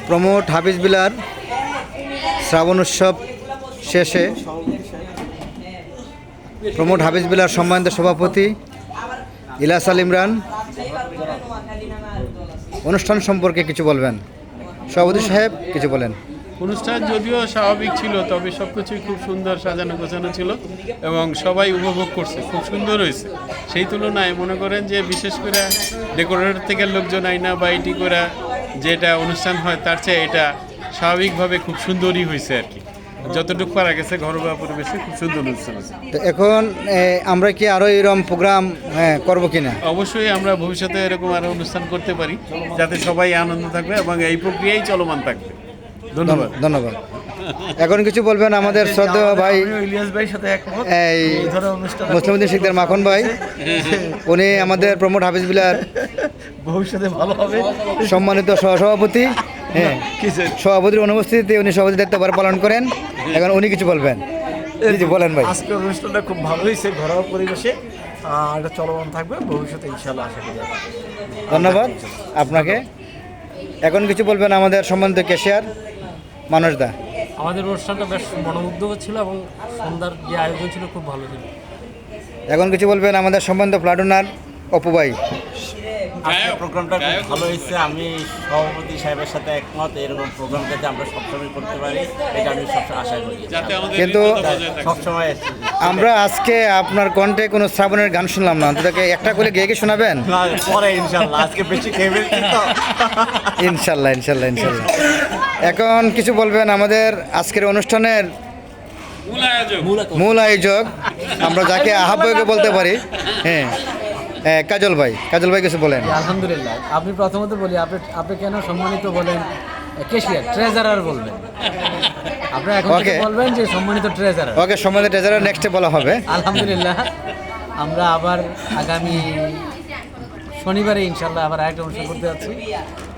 প্রমোদ হাফিজ বিলার শ্রাবণ উৎসব শেষে প্রমোদ হাফিজ বিলার সম্মানিত সভাপতি ইলিয়াস আল ইমরান অনুষ্ঠান সম্পর্কে কিছু বলবেন। সভাপতি সাহেব কিছু বলেন। অনুষ্ঠান যদিও স্বাভাবিক ছিল, তবে সব কিছুই খুব সুন্দর সাজানো গোছানো ছিল এবং সবাই উপভোগ করছে, খুব সুন্দর হয়েছে। সেই তুলনায় মনে করেন যে বিশেষ করে ডেকোরেটর থেকে লোকজন আইনা বা এটি করে যেটা অনুষ্ঠান হয় তার চেয়ে এটা স্বাভাবিকভাবে খুব সুন্দরই হয়েছে আর কি। যতটুকু পারা গেছে ঘরোয়া পরিবেশে খুব সুন্দর অনুষ্ঠান হয়েছে। তো এখন আমরা কি আরও এরকম প্রোগ্রাম করবো কিনা? অবশ্যই আমরা ভবিষ্যতে এরকম আরও অনুষ্ঠান করতে পারি যাতে সবাই আনন্দ থাকবে এবং এই প্রক্রিয়াই চলমান থাকবে। ধন্যবাদ। ধন্যবাদ। এখন কিছু বলবেন আমাদের শ্রদ্ধেয় ভাই ইলিয়াস ভাইয়ের সাথে একমত। এই এই ধরনের অনুষ্ঠান মুসলিমউদ্দিন শিকদার মাখন ভাই, উনি আমাদের প্রমোদ হাফিজ বিলার ভবিষ্যতে ভালো হবে। সম্মানিত সহসভাপতি, হ্যাঁ সভাপতির অনুপস্থিতিতে উনি সভাপতি দায়িত্ব পালন করেন। এখন উনি কিছু বলবেন। জি বলেন ভাই। আজকের অনুষ্ঠানটা খুব ভালো হয়েছে, ঘরোয়া পরিবেশে এটা চলমান থাকবে ভবিষ্যতে ইনশাআল্লাহ, আশা করি। ধন্যবাদ আপনাকে। এখন কিছু বলবেন আমাদের সম্মানিত ক্যাশিয়ার মানুষ দা। আমাদের অনুষ্ঠানটা বেশ মনোমুগ্ধকর ছিল এবং সন্ধ্যার যে আয়োজন ছিল খুব ভালো ছিল। এখন কিছু বলবেন আমাদের সম্মানিত প্লাটুনার অপু ভাই। আজকের প্রোগ্রামটা খুব ভালো হয়েছে। আমি সভাপতি সাহেবের সাথে একমত, এরকম প্রোগ্রাম যাতে আমরা সবসময় করতে পারি এটা আমি সবসময় আশা করি। কিন্তু সবসময় আমরা আজকে আপনার কণ্ঠে কোনো শ্রাবণের গান শুনলাম না, তোকে একটা করে গেয়ে শোনাবেন? পরে ইনশাল্লাহ, আজকে বেশি খেয়ে ফেলছি তো। ইনশাল্লাহ ইনশাল্লাহ ইনশাল্লাহ। এখন কিছু বলবেন আমাদের আজকের অনুষ্ঠানের মূল আয়োজক, আমরা যাকে আহ্বায়ক বলতে পারি, হ্যাঁ কাজল ভাই। কাজল ভাই কিছু বলেন। আলহামদুলিল্লাহ। আপনি প্রথমত বলি, আপনি কেন সম্মানিত বলেন ক্যাশিয়ার, ট্রেজারার বলবেন। আপনারা এখন থেকে বলবেন যে সম্মানিত ট্রেজারার। ওকে, সম্মানিত ট্রেজারার নেক্সটে বলা হবে। আলহামদুলিল্লাহ। আমরা আবার আগামী শনিবারে ইনশাল্লাহ আবার আরেকটা অনুষ্ঠান করতে যাচ্ছি।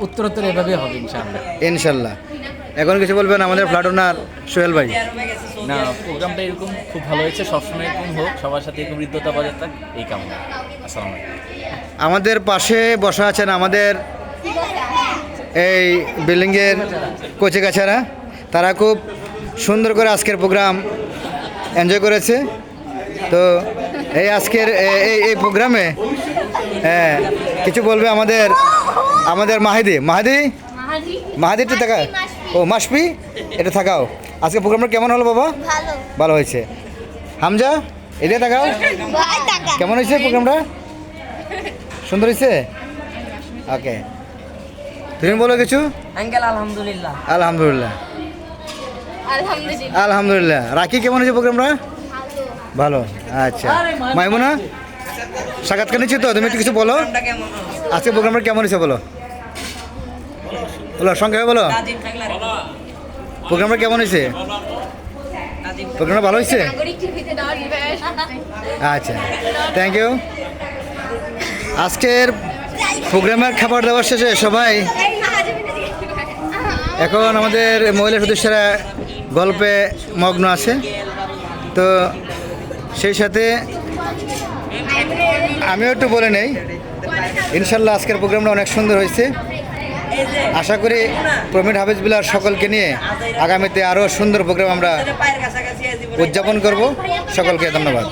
উত্তরোত্তর এভাবে হবে ইনশাল্লাহ। ইনশাল্লাহ। এখন কিছু বলবেন আমাদের প্লাটুনার সোহেল ভাই। না, প্রোগ্রামটা এরকম খুব ভালো হয়েছে, সবসময় এরকম হোক, সবার সাথে এরকম হৃদ্যতা বজায় থাক, এই কামনা। আসসালামু আলাইকুম। আমাদের পাশে বসা আছেন আমাদের এই বিল্ডিংয়ের কচিকাছারা, তারা খুব সুন্দর করে আজকের প্রোগ্রাম এনজয় করেছে। তো এই আজকের এই প্রোগ্রামে কিছু বলবে আমাদের মাহাদি একটু থাকা, ও মাসপি এটা থাকাও। আজকে প্রোগ্রামটা কেমন হলো বাবা? ভালো হয়েছে। হামজা এটা থাকাও, কেমন হয়েছে প্রোগ্রামটা? সুন্দর হয়েছে। ওকে, তুমি বলো কিছু। আলহামদুলিল্লাহ। আলহামদুলিল্লাহ আলহামদুলিল্লাহ। রাখি কেমন হয়েছে প্রোগ্রামটা? ভালো। আচ্ছা মাইমুনা, সাক্ষাৎকার নিচ্ছি তো, তুমি একটু কিছু বলো। আজকে প্রোগ্রামটা কেমন হয়েছে বলো, সংক্ষেপে বলো। প্রোগ্রামটা কেমন হয়েছে? প্রোগ্রামটা ভালো হয়েছে। আচ্ছা, থ্যাংক ইউ। আজকের প্রোগ্রামের খাবার দাবার শেষে সবাই এখন আমাদের মহিলা সদস্যরা গল্পে মগ্ন আছে। তো সেই সাথে আমিও একটু বলে নেই, ইনশাল্লাহ আজকের প্রোগ্রামটা অনেক সুন্দর হয়েছে। আশা করি প্রমোদ হাফিজ বিলার সকলকে নিয়ে আগামীতে আরও সুন্দর প্রোগ্রাম আমরা উদযাপন করব। সকলকে ধন্যবাদ।